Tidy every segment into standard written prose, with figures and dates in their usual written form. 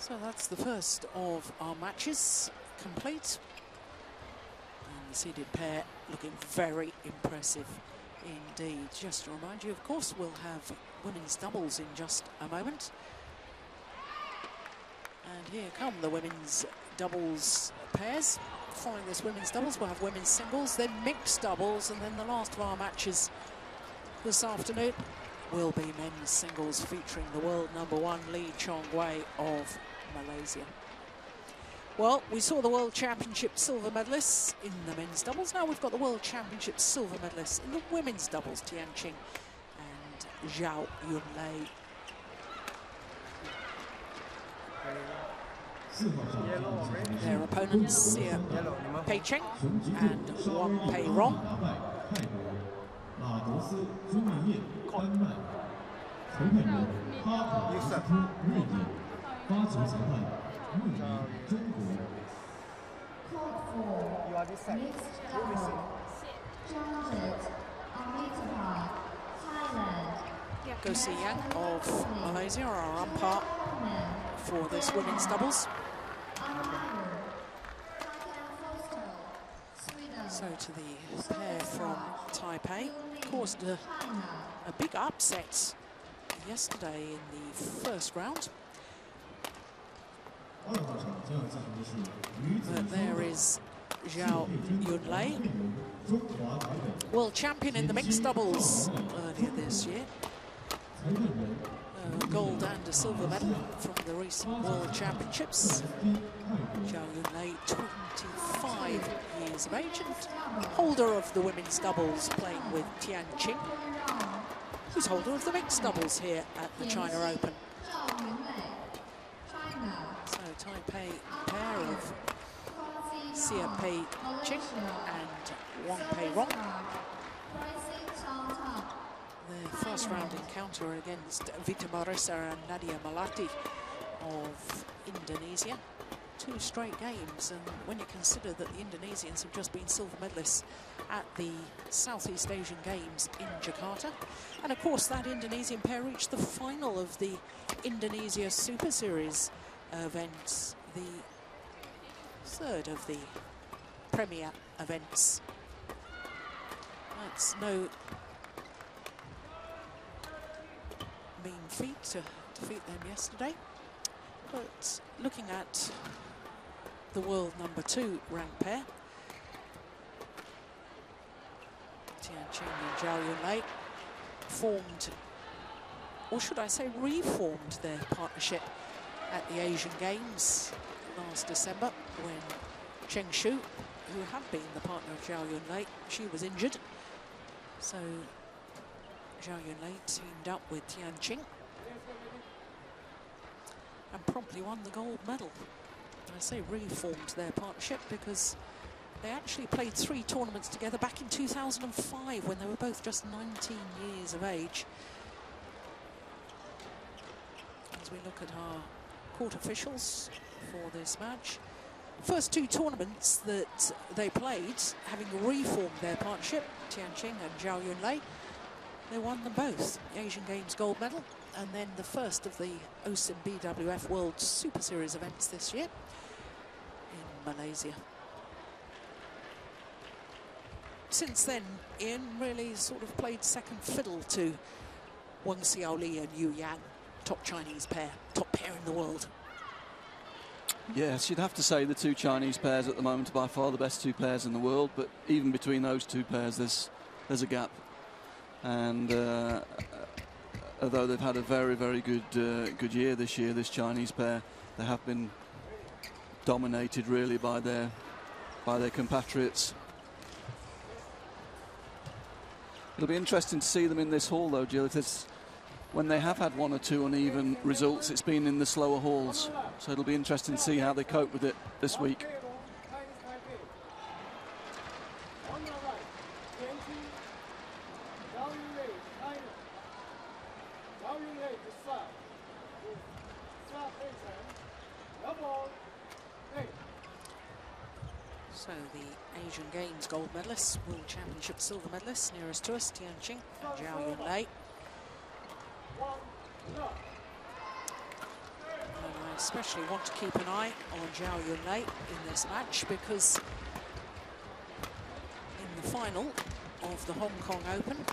So that's the first of our matches complete. And the seeded pair looking very impressive indeed. Just to remind you, of course, we'll have women's doubles in just a moment. And here come the women's doubles pairs. Following this women's doubles, we'll have women's singles, then mixed doubles, and then the last of our matches this afternoon will be men's singles featuring the world #1 Lee Chong-wei of Malaysia. Well, we saw the World Championship silver medalists in the men's doubles. Now we've got the World Championship silver medalists in the women's doubles, Tian Qing and Zhao Yunlei. Their opponents, Hsieh and Rong. Hsieh of Malaysia, our umpire for this women's doubles. So to the pair from Taipei, caused a big upset yesterday in the first round. But there is Zhao Yunlei, world champion in the mixed doubles earlier this year. A gold and a silver medal from the recent World Championships. Zhao Yunlei, 25 years of age and holder of the women's doubles, playing with Tian Qing, who's holder of the mixed doubles here at the China Open. So Taipei pair of Hsieh Qing and Wang Rong. Their first round encounter against Vita Marissa and Nadia Malati of Indonesia. 2 straight games, and when you consider that the Indonesians have just been silver medalists at the Southeast Asian Games in Jakarta. And of course that Indonesian pair reached the final of the Indonesia Super Series events, the third of the premier events. That's no mean feat to defeat them yesterday. But looking at the world #2 ranked pair, Tian Qing and Zhao Yunlei formed, or should I say reformed, their partnership at the Asian Games last December when Chen, who had been the partner of Zhao Yunlei, she was injured. So Zhao Yunlei teamed up with Tian Qing and promptly won the gold medal. I say reformed their partnership because they actually played 3 tournaments together back in 2005 when they were both just 19 years of age. As we look at our court officials for this match, first 2 tournaments that they played, having reformed their partnership, Tian Qing and Zhao Yunlei, they won them both. The Asian Games gold medal, and then the first of the OSIM BWF World Super Series events this year in Malaysia. Since then, Ian really sort of played second fiddle to Wang Xiaoli and Yu Yang, top Chinese pair, top pair in the world. Yes, you'd have to say the 2 Chinese pairs at the moment are by far the best 2 pairs in the world, but even between those 2 pairs there's a gap. And although they've had a very, very good year this year, this Chinese pair, they have been dominated really by their compatriots. It'll be interesting to see them in this hall, though, Jill. When they have had 1 or 2 uneven results, it's been in the slower halls. So it'll be interesting to see how they cope with it this week. So the Asian Games gold medalists, World Championship silver medalists, nearest to us, Tian Qing and Zhao Yunlei. especially want to keep an eye on Zhao Yunlei in this match, because in the final of the Hong Kong Open on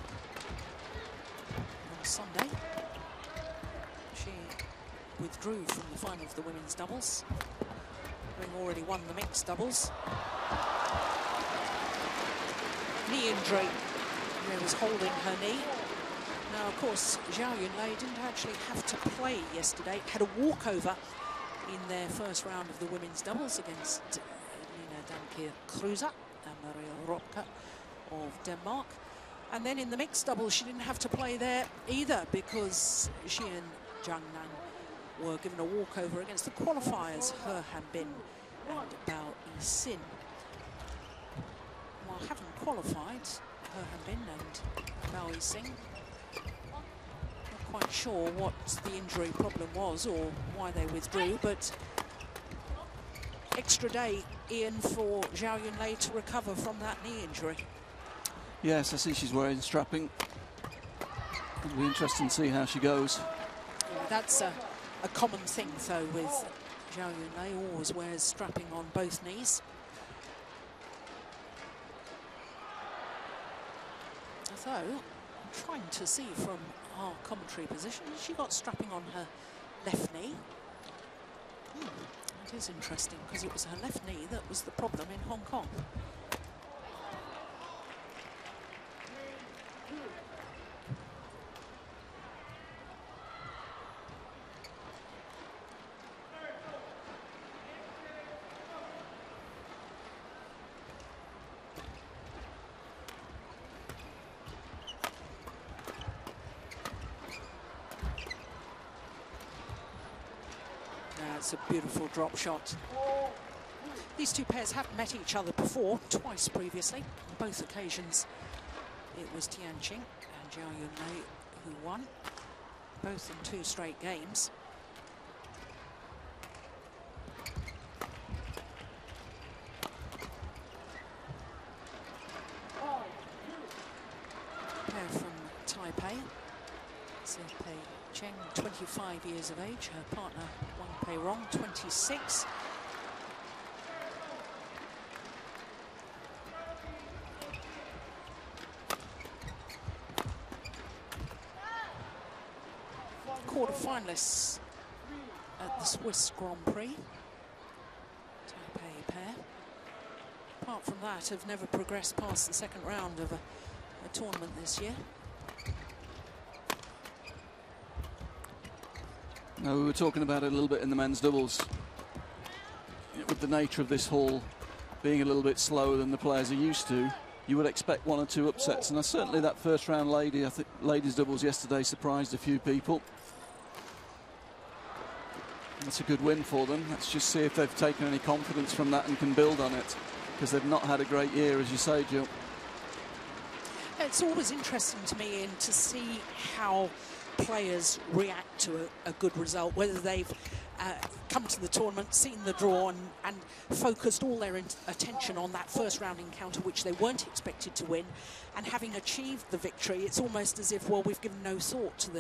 Sunday, she withdrew from the final of the women's doubles, having already won the mixed doubles. Knee injury. She was holding her knee. Now, of course, Zhao Yunlei didn't actually have to play yesterday. Had a walkover in their first round of the women's doubles against Nina Dankir Kruse and Maria Ropka of Denmark. And then in the mixed doubles, she didn't have to play there either, because Hsieh and Zhang Nan were given a walkover against the qualifiers, He Hanbin and Bao Yixin. While having qualified, He Hanbin and Bao Yixin, not quite sure what the injury problem was or why they withdrew, but extra day, Ian, for Zhao Yunlei to recover from that knee injury. Yes, I see she's wearing strapping. It'll be interesting to see how she goes. Yeah, that's a common thing, though, with Zhao Yunlei. Always wears strapping on both knees. So, I'm trying to see from our commentary position, she got strapping on her left knee. It is interesting, because it was her left knee that was the problem in Hong Kong. It's a beautiful drop shot. These two pairs have met each other before, twice previously. On both occasions, it was Tian Qing and Zhao Yunlei who won, both in 2 straight games. Pair from Taipei. Chen, 25 years of age, her partner Rong, 26. Quarter-finalists at the Swiss Grand Prix. Taipei pair. Apart from that, have never progressed past the second round of a tournament this year. Now, we were talking about it a little bit in the men's doubles. With the nature of this hall being a little bit slower than the players are used to, you would expect 1 or 2 upsets. And certainly that first round ladies doubles yesterday surprised a few people. That's a good win for them. Let's just see if they've taken any confidence from that and can build on it, because they've not had a great year, as you say, Jill. It's always interesting to me, Ian, to see how players react to a good result, whether they've come to the tournament, seen the draw and focused all their attention on that first round encounter, which they weren't expected to win, and having achieved the victory, it's almost as if, well, we've given no thought to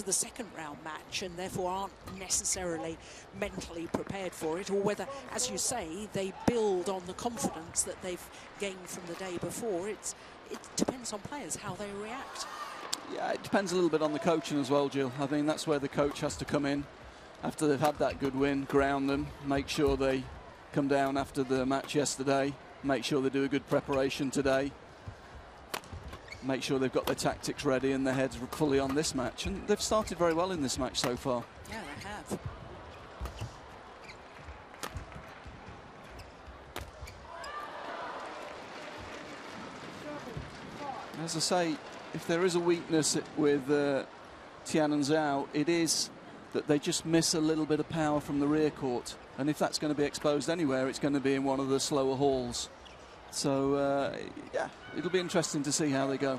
the second round match and therefore aren't necessarily mentally prepared for it, or whether, as you say, they build on the confidence that they've gained from the day before. It depends on players how they react. Yeah, it depends a little bit on the coaching as well, Jill. I think that's where the coach has to come in after they've had that good win, ground them, make sure they come down after the match yesterday, make sure they do a good preparation today, make sure they've got their tactics ready and their heads fully on this match. And they've started very well in this match so far. Yeah, they have. As I say, if there is a weakness with Tian and Zhao, it is that they just miss a little bit of power from the rear court. And if that's going to be exposed anywhere, it's going to be in one of the slower halls. So, yeah, it'll be interesting to see how they go.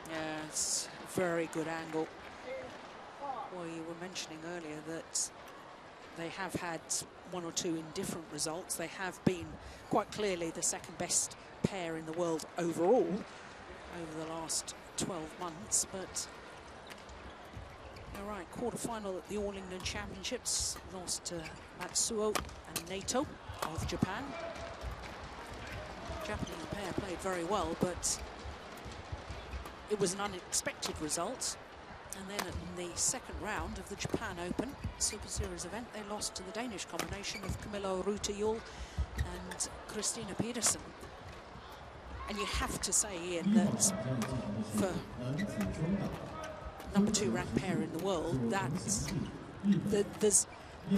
Yeah, it's a very good angle. Well, you were mentioning earlier that they have had 1 or 2 indifferent results. They have been quite clearly the second best pair in the world overall. over the last 12 months, but all right, quarter-final at the All England Championships, lost to Matsuo and Nato of Japan. Japanese pair played very well, but it was an unexpected result. And then in the second round of the Japan Open Super Series event, they lost to the Danish combination of Camilla Rutejul and Christina Pedersen. And you have to say, Ian, that for #2 ranked pair in the world,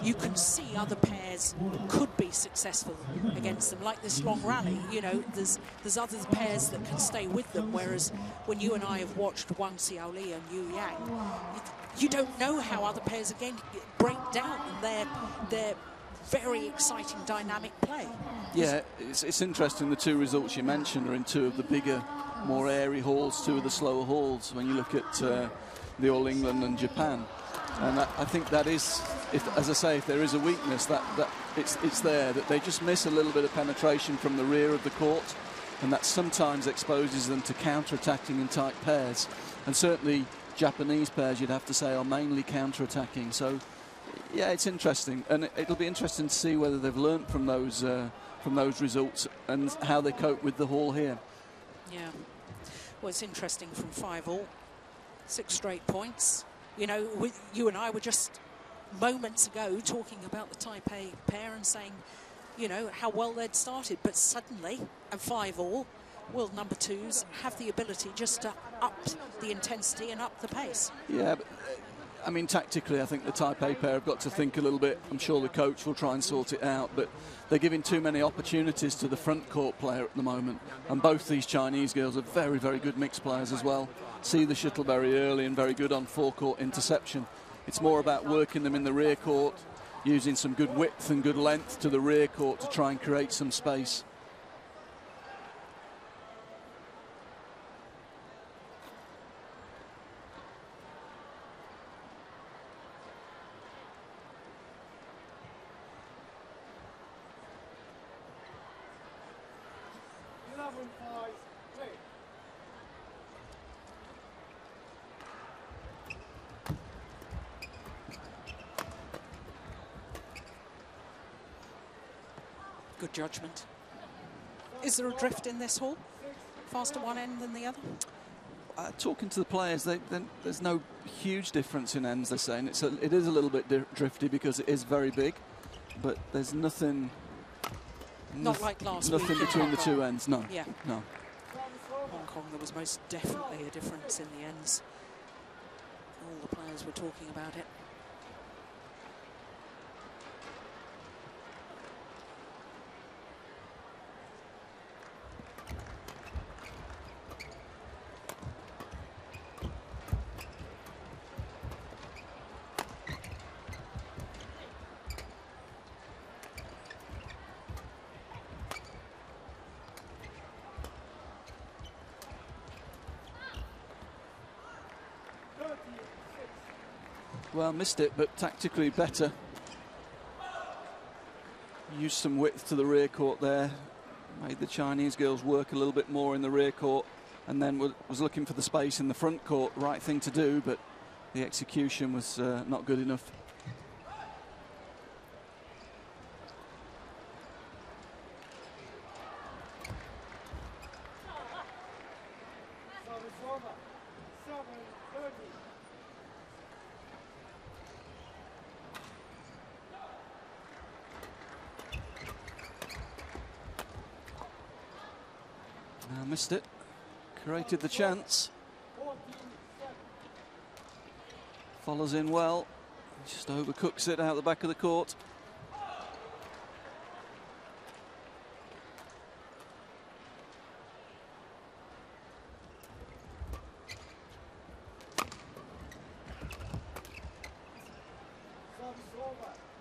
you can see other pairs could be successful against them, like this long rally. You know, there's other pairs that can stay with them, whereas when you and I have watched Wang Xiaoli and Yu Yang, you don't know how other pairs again break down, and they're very exciting, dynamic play. Yeah, it's interesting. The two results you mentioned are in two of the bigger, more airy halls, two of the slower halls, when you look at the All England and Japan. And I think that is, as I say, if there is a weakness, that it's there, that they just miss a little bit of penetration from the rear of the court, and that sometimes exposes them to counter-attacking in tight pairs. And certainly Japanese pairs, you'd have to say, are mainly counter-attacking. So, yeah, it's interesting, and it'll be interesting to see whether they've learnt from those results and how they cope with the haul here. Yeah, well, it's interesting from 5-all, 6 straight points. You know, you and I were just moments ago talking about the Taipei pair and saying, you know, how well they'd started. But suddenly, at 5-all, world #2s have the ability just to up the intensity and up the pace. Yeah, but, I mean, tactically, I think the Taipei pair have got to think a little bit. I'm sure the coach will try and sort it out, but they're giving too many opportunities to the front court player at the moment. And both these Chinese girls are very, very good mixed players as well. See the shuttle very early and very good on forecourt interception. It's more about working them in the rear court, using some good width and good length to the rear court to try and create some space. Good judgment. Is there a drift in this hall? Faster one end than the other? Talking to the players, there's no huge difference in ends, they're saying. It is a little bit drifty because it is very big, but there's nothing... Not like last week. Nothing between the two ends, no. Yeah. No. Hong Kong, there was most definitely a difference in the ends. All the players were talking about it. Well, missed it, but tactically better. Used some width to the rear court there. Made the Chinese girls work a little bit more in the rear court, and then was looking for the space in the front court. Right thing to do, but the execution was not good enough. Missed it, created the chance. Follows in well, just overcooks it out the back of the court.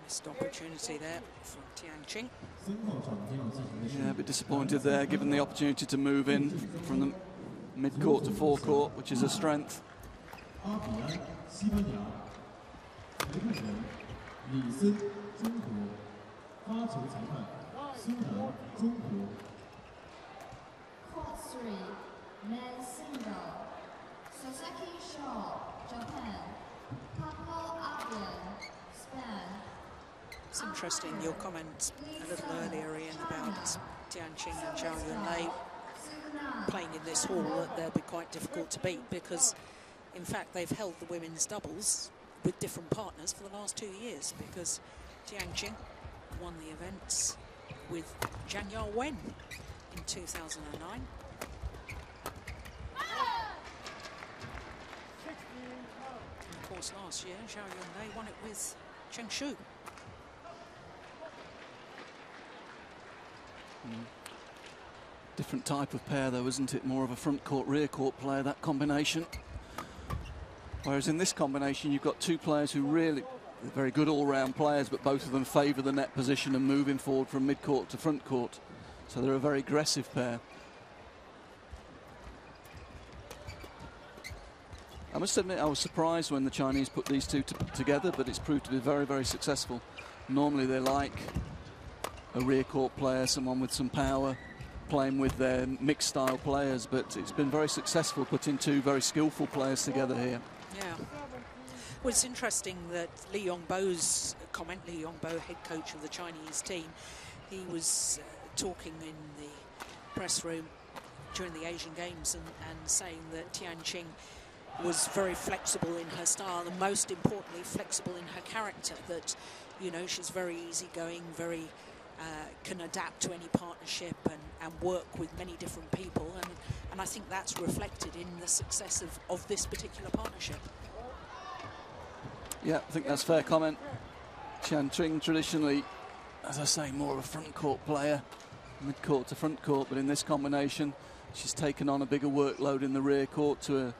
Missed opportunity there from Tianqing. Yeah, a bit disappointed there, given the opportunity to move in from the mid-court to forecourt, which is a strength. Men's single. Sasaki Shaw, Japan. Pablo Avian, Spain. It's interesting, your comment a little earlier, Ian, about Tian Qing and Zhao Yunlei playing in this hall, that they'll be quite difficult to beat, because in fact they've held the women's doubles with different partners for the last 2 years, because Tian Qing won the events with Zhang Wen in 2009. And of course last year Zhao Yunlei won it with Chen Shu. Different type of pair though, isn't it? More of a front court, rear court player, that combination. Whereas in this combination you've got two players who really are very good all-round players, but both of them favour the net position and moving forward from mid-court to front court. So they're a very aggressive pair. I must admit I was surprised when the Chinese put these two together, but it's proved to be very, very successful. Normally they like a rear court player, someone with some power, playing with their mixed style players, but it's been very successful putting two very skillful players together here. Yeah. Well, it's interesting that Li Yongbo's comment, Li Yongbo, head coach of the Chinese team, he was talking in the press room during the Asian Games and saying that Tian Qing was very flexible in her style, and most importantly flexible in her character, that, you know, she's very easygoing, very can adapt to any partnership and work with many different people, and I think that's reflected in the success of this particular partnership. Yeah, I think that's a fair comment. Tian Qing traditionally, as I say, more of a front court player, mid-court to front court, but in this combination she's taken on a bigger workload in the rear court to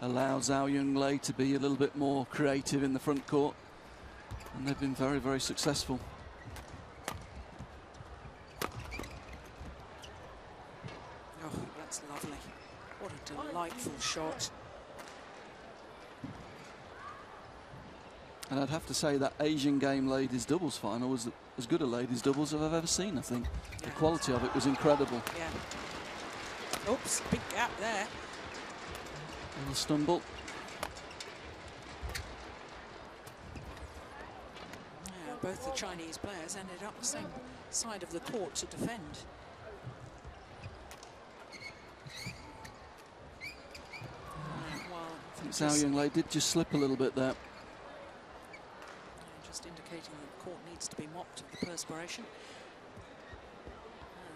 allow Zhao Yunlei to be a little bit more creative in the front court, and they've been very, very successful. Oh, that's lovely. What a delightful shot. And I'd have to say that Asian game ladies doubles final was as good a ladies doubles as I've ever seen, I think. Yeah. The quality of it was incredible. Yeah. Oops, big gap there. Little stumble. Yeah, both the Chinese players ended up the same side of the court to defend. Well, I think Zhao Yunlei did just slip a little bit there. Just indicating that the court needs to be mopped of the perspiration.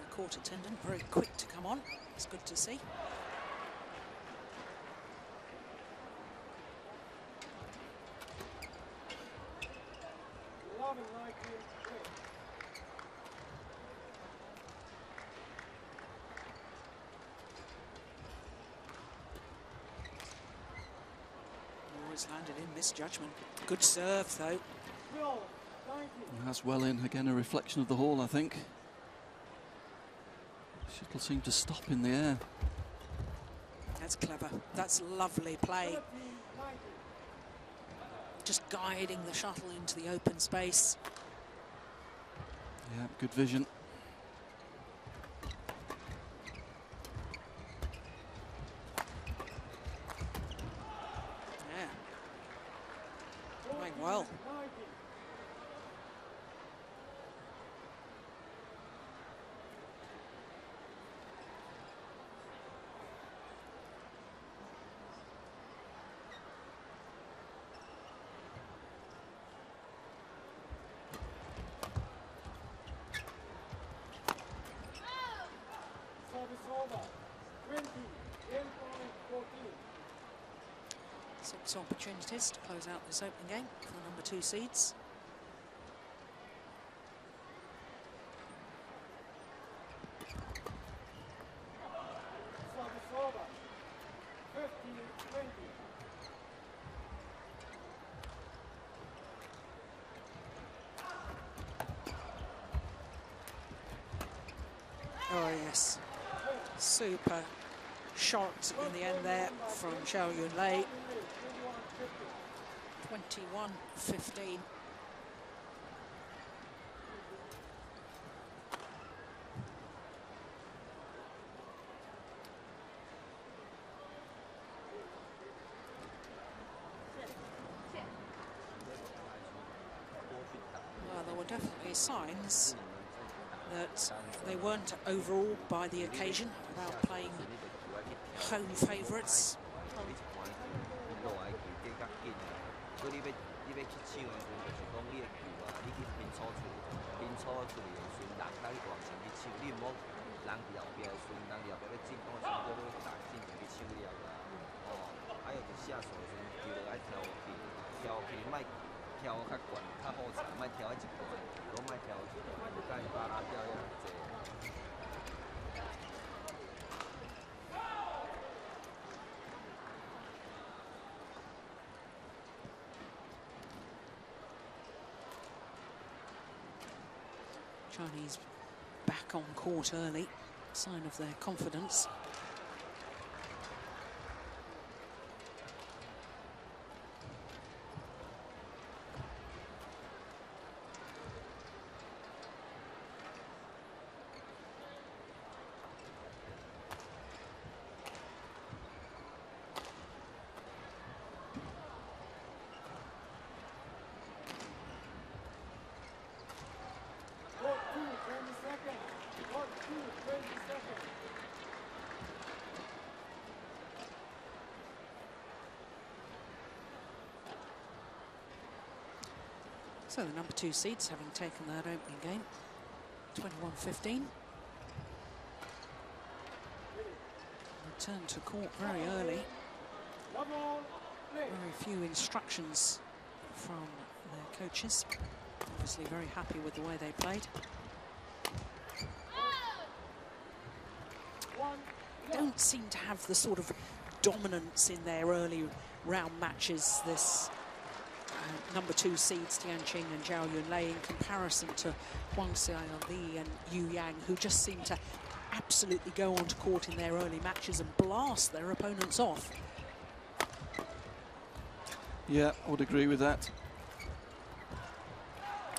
The court attendant very quick to come on. It's good to see. Always landed in misjudgment. Good serve though. And that's well in, again a reflection of the hall, I think. Shuttle seemed to stop in the air. That's clever. That's lovely play. Just guiding the shuttle into the open space. Yeah, good vision. Yeah. Playing well. Six opportunities to close out this opening game for the number 2 seeds. Oh yes, super shot in the end there from Zhao Yunlei. 21-15. definitely signs that they weren't overawed by the occasion about playing home favourites. Chinese back on court early, sign of their confidence. So the number 2 seeds having taken that opening game, 21-15. Return to court very early. Very few instructions from their coaches. Obviously very happy with the way they played. Don't seem to have the sort of dominance in their early round matches, this number 2 seeds Tianqing and Zhao Yunlei, in comparison to Wang, Hsieh and Yu Yang, who just seem to absolutely go onto court in their early matches and blast their opponents off. Yeah, I would agree with that.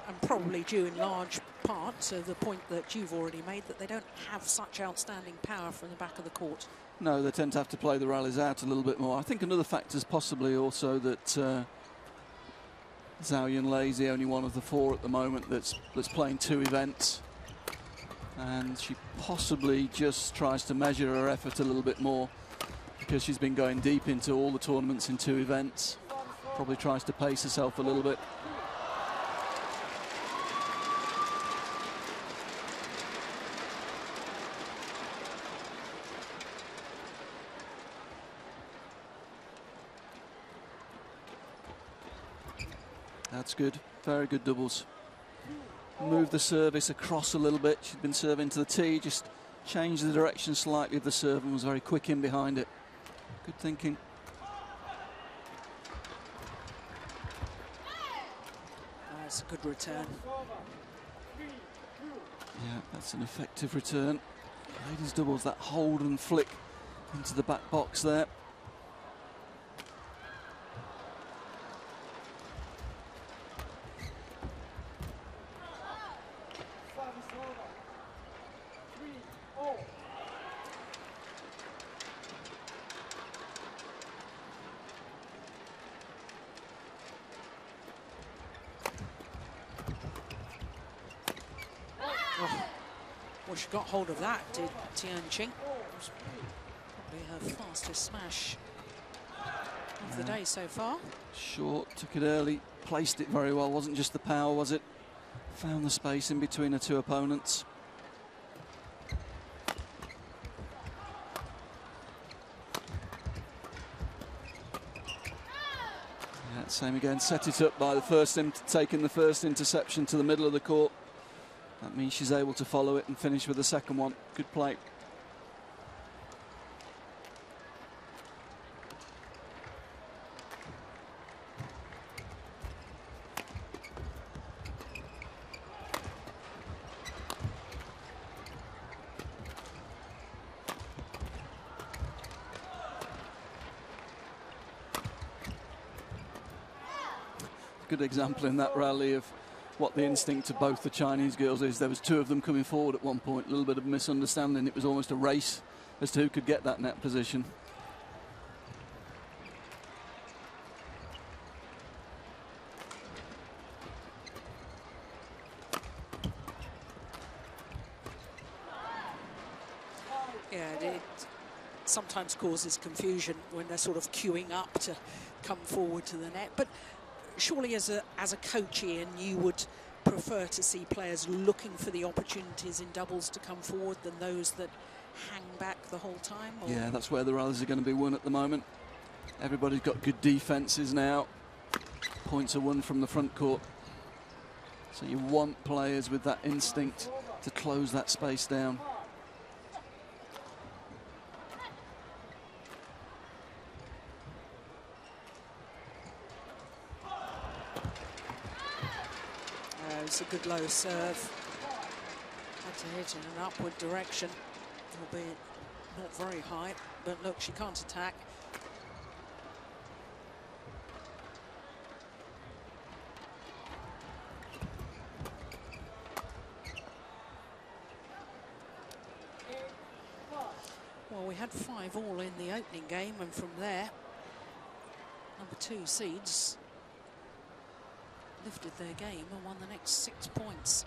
And probably due in large part to the point that you've already made, that they don't have such outstanding power from the back of the court. No, they tend to have to play the rallies out a little bit more. I think another factor is possibly also that Zhao Yunlei is the only one of the 4 at the moment that's playing 2 events. And she possibly just tries to measure her effort a little bit more, because she's been going deep into all the tournaments in 2 events. Probably tries to pace herself a little bit. That's good, very good doubles. Move the service across a little bit. She'd been serving to the tee, just changed the direction slightly of the serve and was very quick in behind it. Good thinking. That's a good return. Yeah, that's an effective return. Ladies doubles, that hold and flick into the back box there. Well, she got hold of that, did Tianqing. Probably her fastest smash of the day so far. Short, took it early, placed it very well. Wasn't just the power, was it? Found the space in between her 2 opponents. Yeah, same again. Set it up by the first taking the first interception to the middle of the court. That means she's able to follow it and finish with the second one. Good play. Good example in that rally of what the instinct of both the Chinese girls is. There was 2 of them coming forward at one point, a little bit of misunderstanding. It was almost a race as to who could get that net position. Yeah, it sometimes causes confusion when they're sort of queuing up to come forward to the net. But surely as a coach, Ian, you would prefer to see players looking for the opportunities in doubles to come forward than those that hang back the whole time? Or? Yeah, that's where the rallies are going to be won at the moment. Everybody's got good defences now. Points are won from the front court. So you want players with that instinct to close that space down. It's a good low serve. Had to hit in an upward direction, albeit not very high. But look, she can't attack. Well, we had 5-all in the opening game, and from there, number 2 seeds lifted their game and won the next 6 points.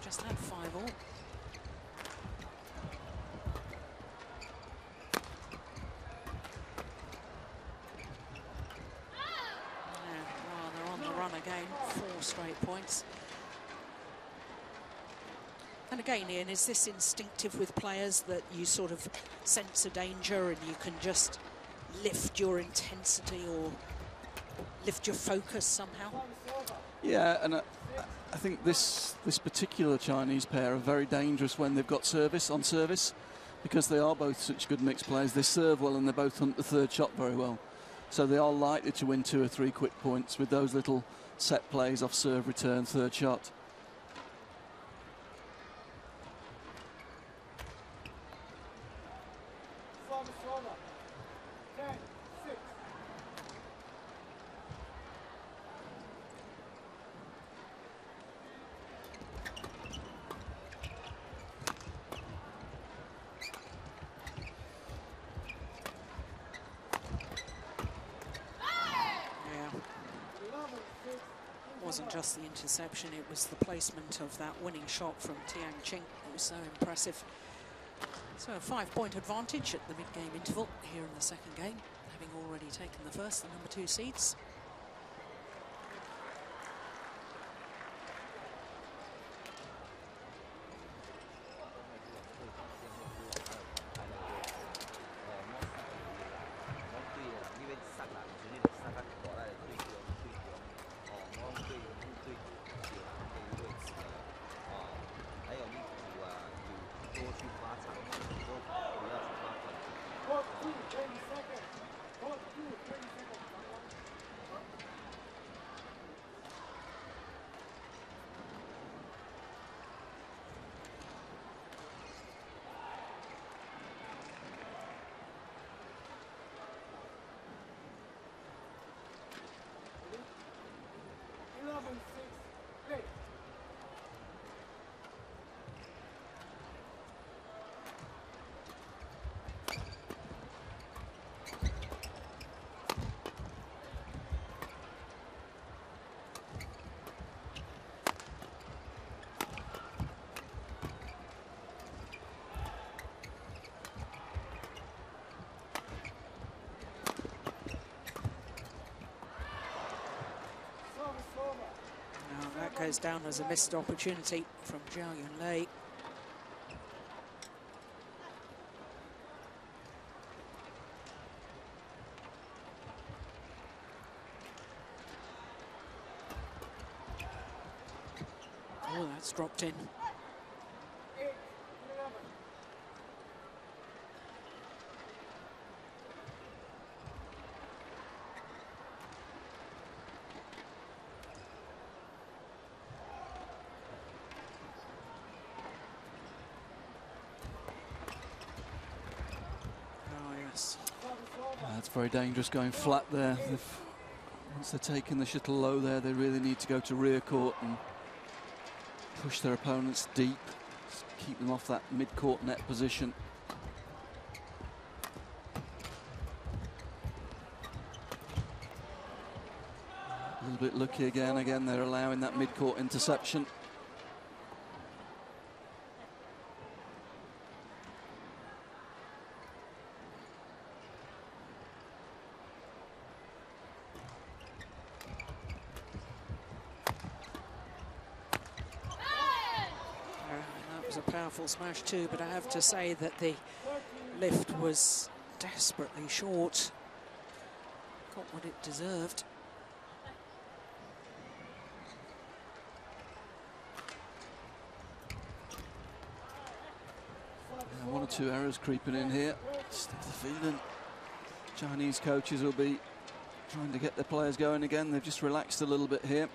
Just had 5-all. Yeah, well, they're on the run again. 4 straight points. And again, Ian, is this instinctive with players that you sort of sense a danger and you can just lift your intensity or lift your focus somehow? Yeah, and I think this particular Chinese pair are very dangerous when they've got service on service, because they are both such good mixed players. They serve well and they both hunt the third shot very well. So they are likely to win 2 or 3 quick points with those little set plays off serve, return, third shot. Wasn't just the interception, it was the placement of that winning shot from Qing. It was so impressive. So a 5-point advantage at the mid-game interval here in the second game, having already taken the first and number 2 seeds. Goes down as a missed opportunity from Tian Yunlei. Oh, that's dropped in. That's very dangerous going flat there. Once they're taking the shuttle low there, they really need to go to rear court and push their opponents deep, keep them off that mid-court net position. A little bit lucky again, they're allowing that mid-court interception. was a powerful smash too, but I have to say that the lift was desperately short. Got what it deserved. Yeah, one or two errors creeping in here. Just have the feeling Chinese coaches will be trying to get their players going again. They've just relaxed a little bit here.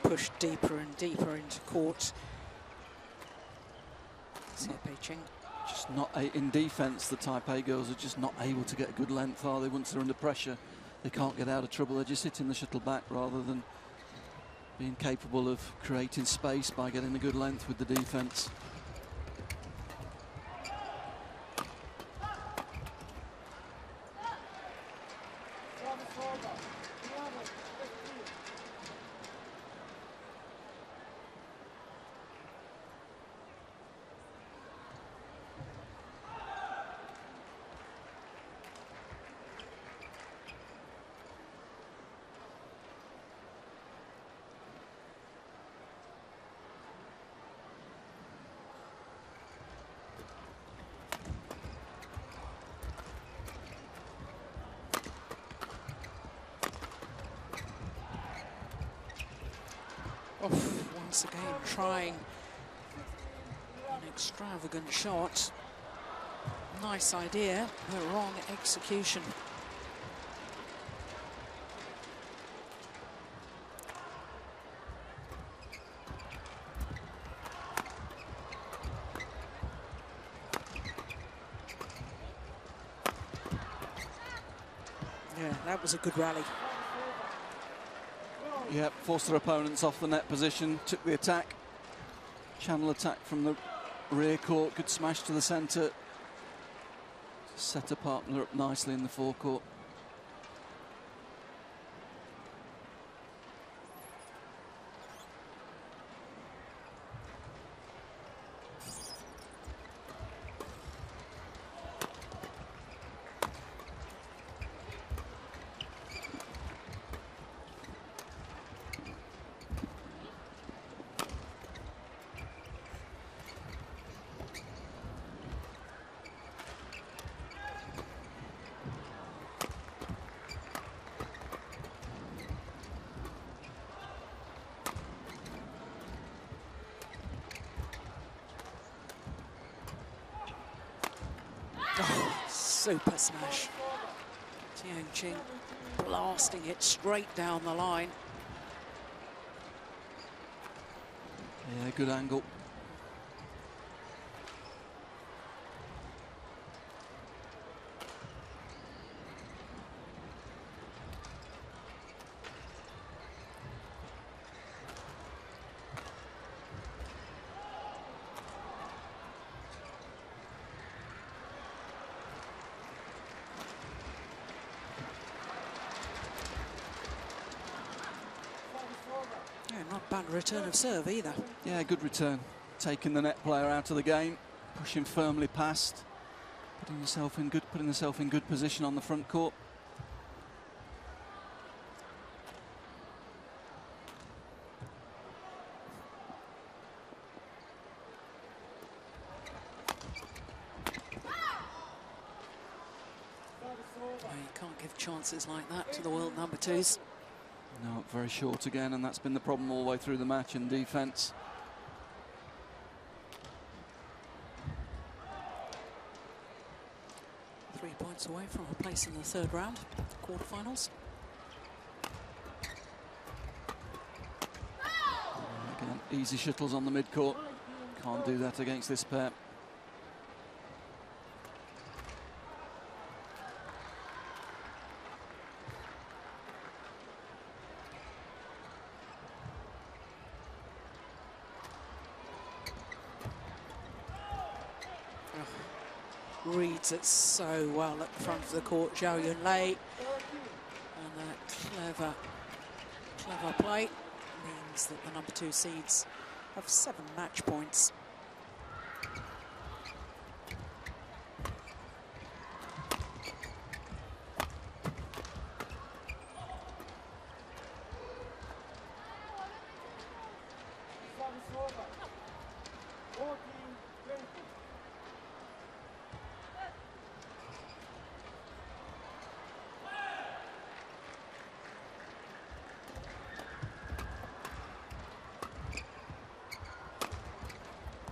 Pushed deeper and deeper into court. Hsieh Qing. Just not in defence. The Taipei girls are just not able to get a good length, are they? Once they're under pressure, they can't get out of trouble. They're just hitting the shuttle back rather than being capable of creating space by getting a good length with the defence. Once again trying an extravagant shot. Nice idea, but wrong execution. Yeah, that was a good rally. Yeah, forced their opponents off the net position, took the attack. Channel attack from the rear court, good smash to the centre. Set a partner up nicely in the forecourt. Super smash. Qing blasting it straight down the line. Yeah, good angle. Not bad return of serve either. Yeah, good return. Taking the net player out of the game, pushing firmly past, putting yourself in good position on the front court. Well, you can't give chances like that to the world number twos. No, very short again, and that's been the problem all the way through the match in defence. Three points away from a place in the third round, quarterfinals. Again, easy shuttles on the mid-court. Can't do that against this pair. reads it so well at the front of the court, Zhao Yunlei. And that clever play means that the number 2 seeds have 7 match points.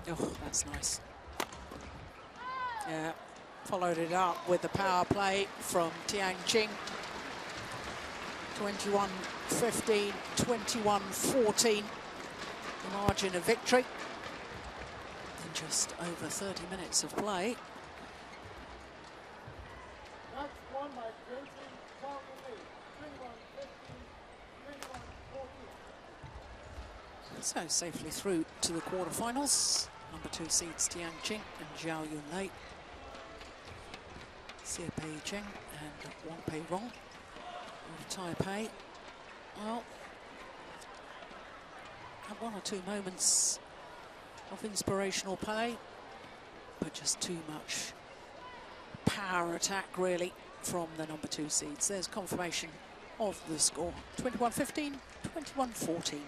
Oh, that's nice. Yeah, followed it up with the power play from Tian Qing. 21-15, 21-14, the margin of victory in just over 30 minutes of play. So safely through to the quarterfinals. Number 2 seeds Tian Qing and Zhao Yunlei. Hsieh Chen and Rong of Taipei. Well, had 1 or 2 moments of inspirational play, but just too much power attack really from the number 2 seeds. There's confirmation of the score. 21-15, 21-14.